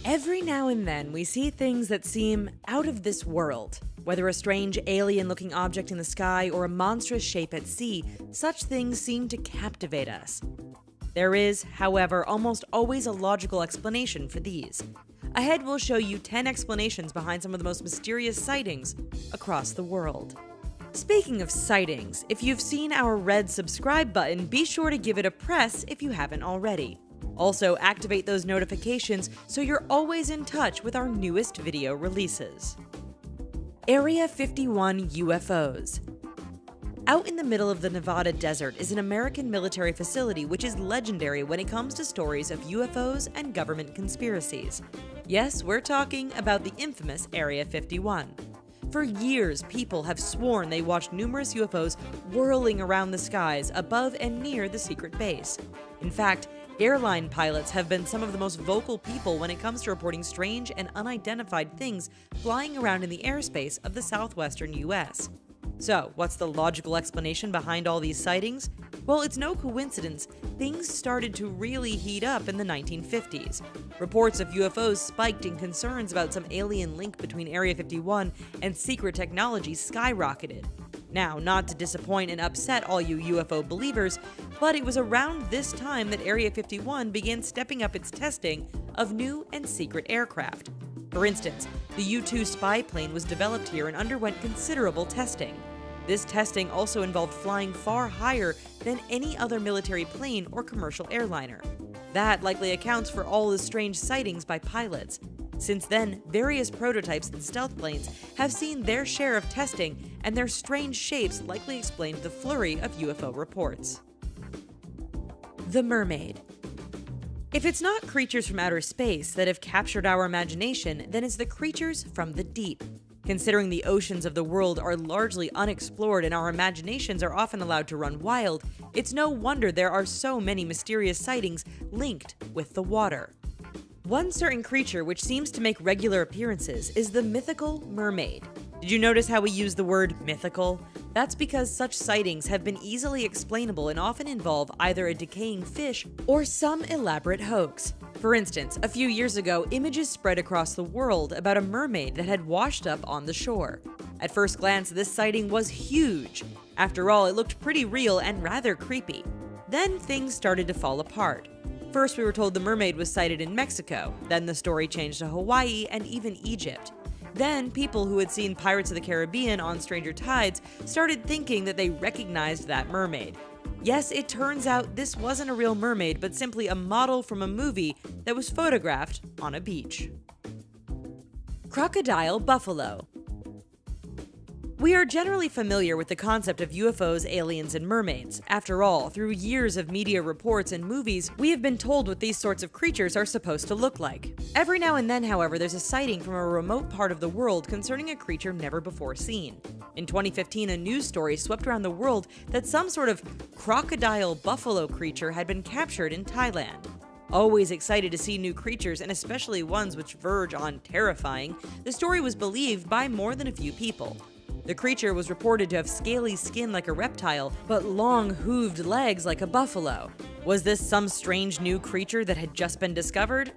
Every now and then, we see things that seem out of this world. Whether a strange alien-looking object in the sky or a monstrous shape at sea, such things seem to captivate us. There is, however, almost always a logical explanation for these. Ahead, we'll show you 10 explanations behind some of the most mysterious sightings across the world. Speaking of sightings, if you've seen our red subscribe button, be sure to give it a press if you haven't already. Also, activate those notifications so you're always in touch with our newest video releases. Area 51 UFOs. Out in the middle of the Nevada desert is an American military facility which is legendary when it comes to stories of UFOs and government conspiracies. Yes, we're talking about the infamous Area 51. For years, people have sworn they watched numerous UFOs whirling around the skies above and near the secret base. In fact, airline pilots have been some of the most vocal people when it comes to reporting strange and unidentified things flying around in the airspace of the southwestern US. So, what's the logical explanation behind all these sightings? Well, it's no coincidence things started to really heat up in the 1950s. Reports of UFOs spiked and concerns about some alien link between Area 51 and secret technology skyrocketed. Now, not to disappoint and upset all you UFO believers, but it was around this time that Area 51 began stepping up its testing of new and secret aircraft. For instance, the U-2 spy plane was developed here and underwent considerable testing. This testing also involved flying far higher than any other military plane or commercial airliner. That likely accounts for all the strange sightings by pilots. Since then, various prototypes and stealth planes have seen their share of testing, and their strange shapes likely explained the flurry of UFO reports. The mermaid. If it's not creatures from outer space that have captured our imagination, then it's the creatures from the deep. Considering the oceans of the world are largely unexplored and our imaginations are often allowed to run wild, it's no wonder there are so many mysterious sightings linked with the water. One certain creature which seems to make regular appearances is the mythical mermaid. Did you notice how we use the word mythical? That's because such sightings have been easily explainable and often involve either a decaying fish or some elaborate hoax. For instance, a few years ago, images spread across the world about a mermaid that had washed up on the shore. At first glance, this sighting was huge. After all, it looked pretty real and rather creepy. Then things started to fall apart. First, we were told the mermaid was sighted in Mexico. Then the story changed to Hawaii and even Egypt. Then, people who had seen Pirates of the Caribbean on Stranger Tides started thinking that they recognized that mermaid. Yes, it turns out this wasn't a real mermaid, but simply a model from a movie that was photographed on a beach. Crocodile buffalo. We are generally familiar with the concept of UFOs, aliens, and mermaids. After all, through years of media reports and movies, we have been told what these sorts of creatures are supposed to look like. Every now and then, however, there's a sighting from a remote part of the world concerning a creature never before seen. In 2015, a news story swept around the world that some sort of crocodile buffalo creature had been captured in Thailand. Always excited to see new creatures, and especially ones which verge on terrifying, the story was believed by more than a few people. The creature was reported to have scaly skin like a reptile, but long hooved legs like a buffalo. Was this some strange new creature that had just been discovered?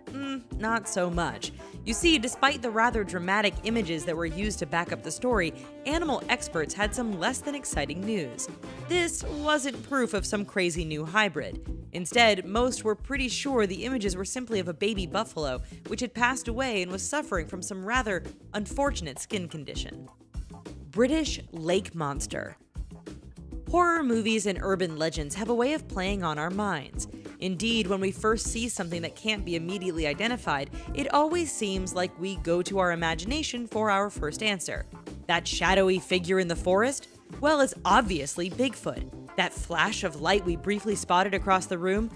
Not so much. You see, despite the rather dramatic images that were used to back up the story, animal experts had some less than exciting news. This wasn't proof of some crazy new hybrid. Instead, most were pretty sure the images were simply of a baby buffalo, which had passed away and was suffering from some rather unfortunate skin condition. British lake monster. Horror movies and urban legends have a way of playing on our minds. Indeed, when we first see something that can't be immediately identified, it always seems like we go to our imagination for our first answer. That shadowy figure in the forest? Well, it's obviously Bigfoot. That flash of light we briefly spotted across the room?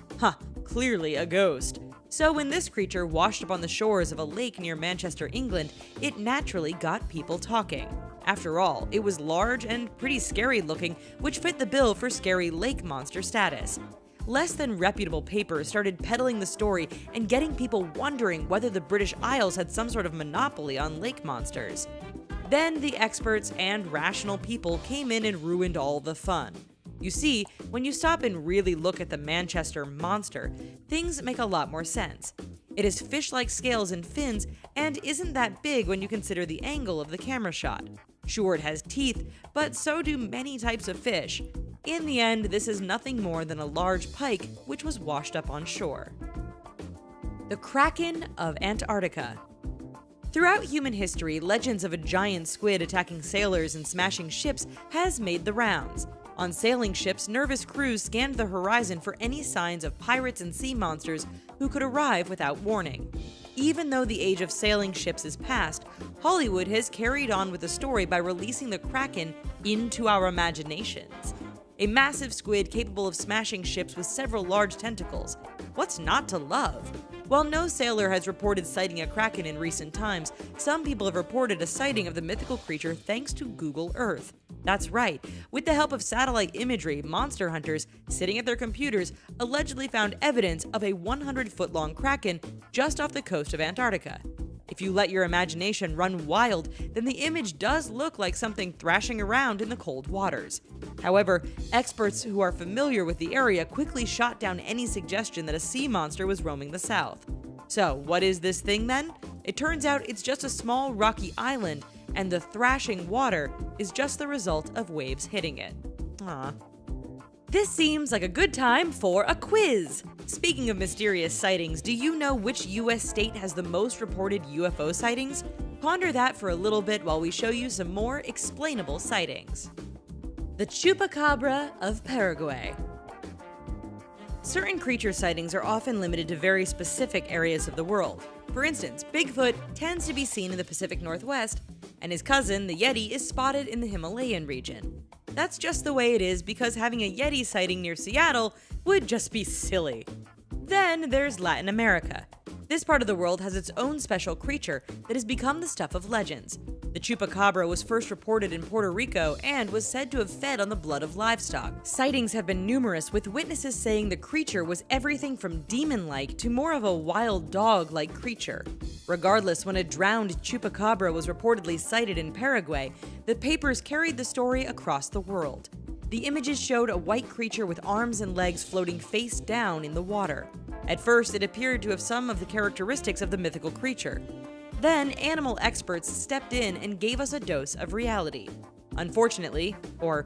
Clearly a ghost. So when this creature washed up on the shores of a lake near Manchester, England, it naturally got people talking. After all, it was large and pretty scary looking, which fit the bill for scary lake monster status. Less than reputable papers started peddling the story and getting people wondering whether the British Isles had some sort of monopoly on lake monsters. Then the experts and rational people came in and ruined all the fun. You see, when you stop and really look at the Manchester monster, things make a lot more sense. It has fish-like scales and fins and isn't that big when you consider the angle of the camera shot. Sure, it has teeth, but so do many types of fish. In the end, this is nothing more than a large pike which was washed up on shore. The Kraken of Antarctica. Throughout human history, legends of a giant squid attacking sailors and smashing ships has made the rounds. On sailing ships, nervous crews scanned the horizon for any signs of pirates and sea monsters who could arrive without warning. Even though the age of sailing ships is past, Hollywood has carried on with the story by releasing the Kraken into our imaginations. A massive squid capable of smashing ships with several large tentacles. What's not to love? While no sailor has reported sighting a Kraken in recent times, some people have reported a sighting of the mythical creature thanks to Google Earth. That's right, with the help of satellite imagery, monster hunters, sitting at their computers, allegedly found evidence of a 100-foot-long Kraken just off the coast of Antarctica. If you let your imagination run wild, then the image does look like something thrashing around in the cold waters. However, experts who are familiar with the area quickly shot down any suggestion that a sea monster was roaming the south. So, what is this thing then? It turns out it's just a small rocky island, and the thrashing water is just the result of waves hitting it. Aww. This seems like a good time for a quiz! Speaking of mysterious sightings, do you know which US state has the most reported UFO sightings? Ponder that for a little bit while we show you some more explainable sightings. The Chupacabra of Paraguay. Certain creature sightings are often limited to very specific areas of the world. For instance, Bigfoot tends to be seen in the Pacific Northwest, and his cousin, the Yeti, is spotted in the Himalayan region. That's just the way it is because having a Yeti sighting near Seattle would just be silly. Then there's Latin America. This part of the world has its own special creature that has become the stuff of legends. The Chupacabra was first reported in Puerto Rico and was said to have fed on the blood of livestock. Sightings have been numerous, with witnesses saying the creature was everything from demon-like to more of a wild dog-like creature. Regardless, when a drowned Chupacabra was reportedly sighted in Paraguay, the papers carried the story across the world. The images showed a white creature with arms and legs floating face down in the water. At first, it appeared to have some of the characteristics of the mythical creature. Then, animal experts stepped in and gave us a dose of reality. Unfortunately, or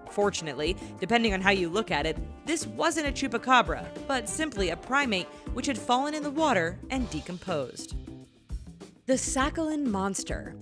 fortunately, depending on how you look at it, this wasn't a Chupacabra, but simply a primate which had fallen in the water and decomposed. The Sakhalin Monster.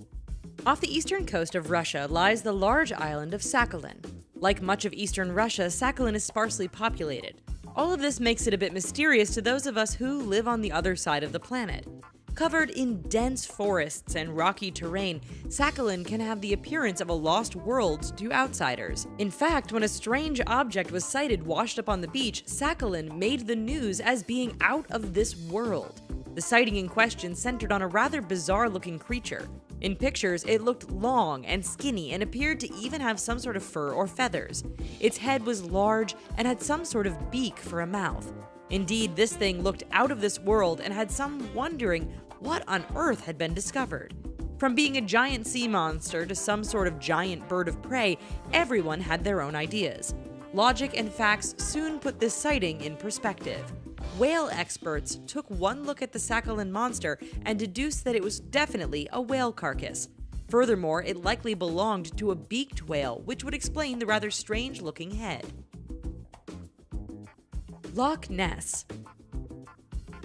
Off the eastern coast of Russia lies the large island of Sakhalin. Like much of eastern Russia, Sakhalin is sparsely populated. All of this makes it a bit mysterious to those of us who live on the other side of the planet. Covered in dense forests and rocky terrain, Sakhalin can have the appearance of a lost world to outsiders. In fact, when a strange object was sighted washed up on the beach, Sakhalin made the news as being out of this world. The sighting in question centered on a rather bizarre-looking creature. In pictures, it looked long and skinny and appeared to even have some sort of fur or feathers. Its head was large and had some sort of beak for a mouth. Indeed, this thing looked out of this world and had some wondering what on earth had been discovered. From being a giant sea monster to some sort of giant bird of prey, everyone had their own ideas. Logic and facts soon put this sighting in perspective. Whale experts took one look at the Sakhalin monster and deduced that it was definitely a whale carcass. Furthermore, it likely belonged to a beaked whale, which would explain the rather strange-looking head. Loch Ness.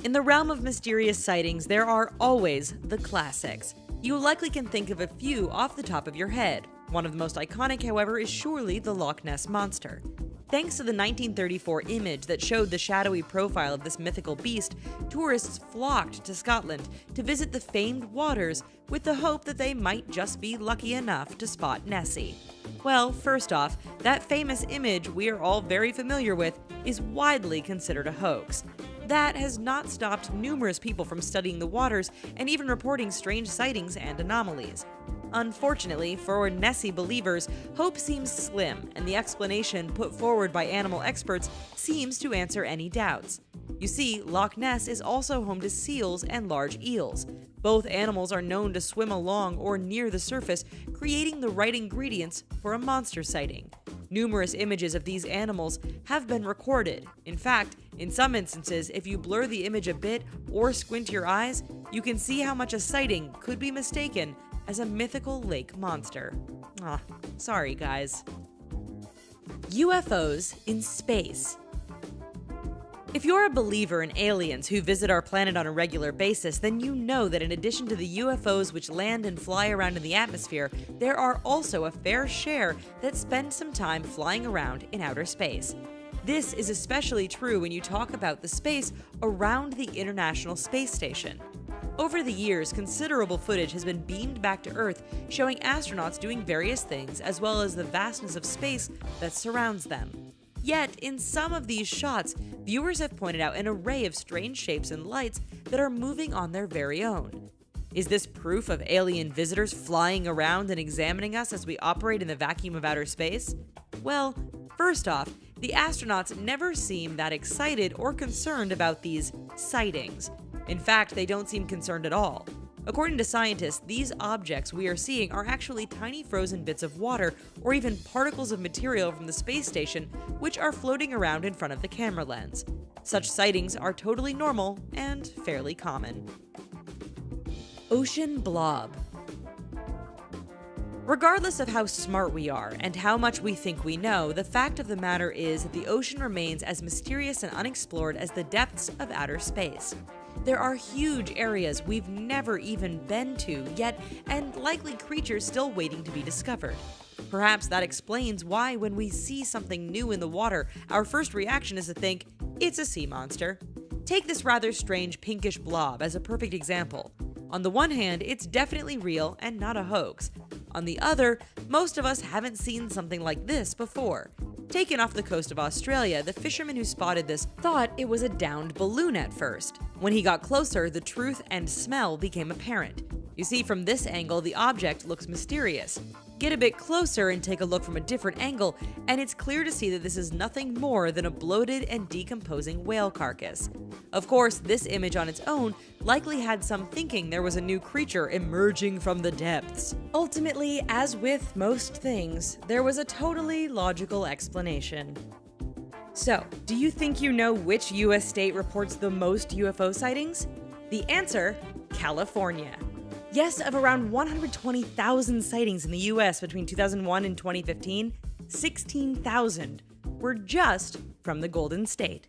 In the realm of mysterious sightings, there are always the classics. You likely can think of a few off the top of your head. One of the most iconic, however, is surely the Loch Ness Monster. Thanks to the 1934 image that showed the shadowy profile of this mythical beast, tourists flocked to Scotland to visit the famed waters with the hope that they might just be lucky enough to spot Nessie. Well, first off, that famous image we are all very familiar with is widely considered a hoax. That has not stopped numerous people from studying the waters and even reporting strange sightings and anomalies. Unfortunately, for Nessie believers, hope seems slim, and the explanation put forward by animal experts seems to answer any doubts. You see, Loch Ness is also home to seals and large eels. Both animals are known to swim along or near the surface, creating the right ingredients for a monster sighting. Numerous images of these animals have been recorded. In fact, in some instances, if you blur the image a bit or squint your eyes, you can see how much a sighting could be mistaken as a mythical lake monster. Sorry guys. UFOs in space. If you're a believer in aliens who visit our planet on a regular basis, then you know that in addition to the UFOs which land and fly around in the atmosphere, there are also a fair share that spend some time flying around in outer space. This is especially true when you talk about the space around the International Space Station. Over the years, considerable footage has been beamed back to Earth showing astronauts doing various things as well as the vastness of space that surrounds them. Yet, in some of these shots, viewers have pointed out an array of strange shapes and lights that are moving on their very own. Is this proof of alien visitors flying around and examining us as we operate in the vacuum of outer space? Well, first off, the astronauts never seem that excited or concerned about these sightings. In fact, they don't seem concerned at all. According to scientists, these objects we are seeing are actually tiny frozen bits of water or even particles of material from the space station which are floating around in front of the camera lens. Such sightings are totally normal and fairly common. Ocean blob. Regardless of how smart we are and how much we think we know, the fact of the matter is that the ocean remains as mysterious and unexplored as the depths of outer space. There are huge areas we've never even been to yet, and likely creatures still waiting to be discovered. Perhaps that explains why when we see something new in the water, our first reaction is to think, it's a sea monster. Take this rather strange pinkish blob as a perfect example. On the one hand, it's definitely real and not a hoax. On the other, most of us haven't seen something like this before. Taken off the coast of Australia, the fisherman who spotted this thought it was a downed balloon at first. When he got closer, the truth and smell became apparent. You see, from this angle, the object looks mysterious. Get a bit closer and take a look from a different angle, and it's clear to see that this is nothing more than a bloated and decomposing whale carcass. Of course, this image on its own likely had some thinking there was a new creature emerging from the depths. Ultimately, as with most things, there was a totally logical explanation. So, do you think you know which US state reports the most UFO sightings? The answer: California. Yes, of around 120,000 sightings in the US between 2001 and 2015, 16,000 were just from the Golden State.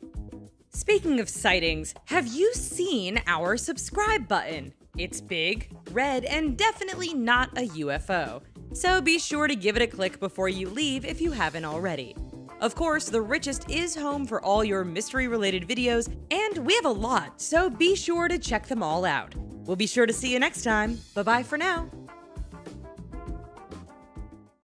Speaking of sightings, have you seen our subscribe button? It's big, red, and definitely not a UFO. So be sure to give it a click before you leave if you haven't already. Of course, The Richest is home for all your mystery-related videos, and we have a lot, so be sure to check them all out. We'll be sure to see you next time. Bye-bye for now.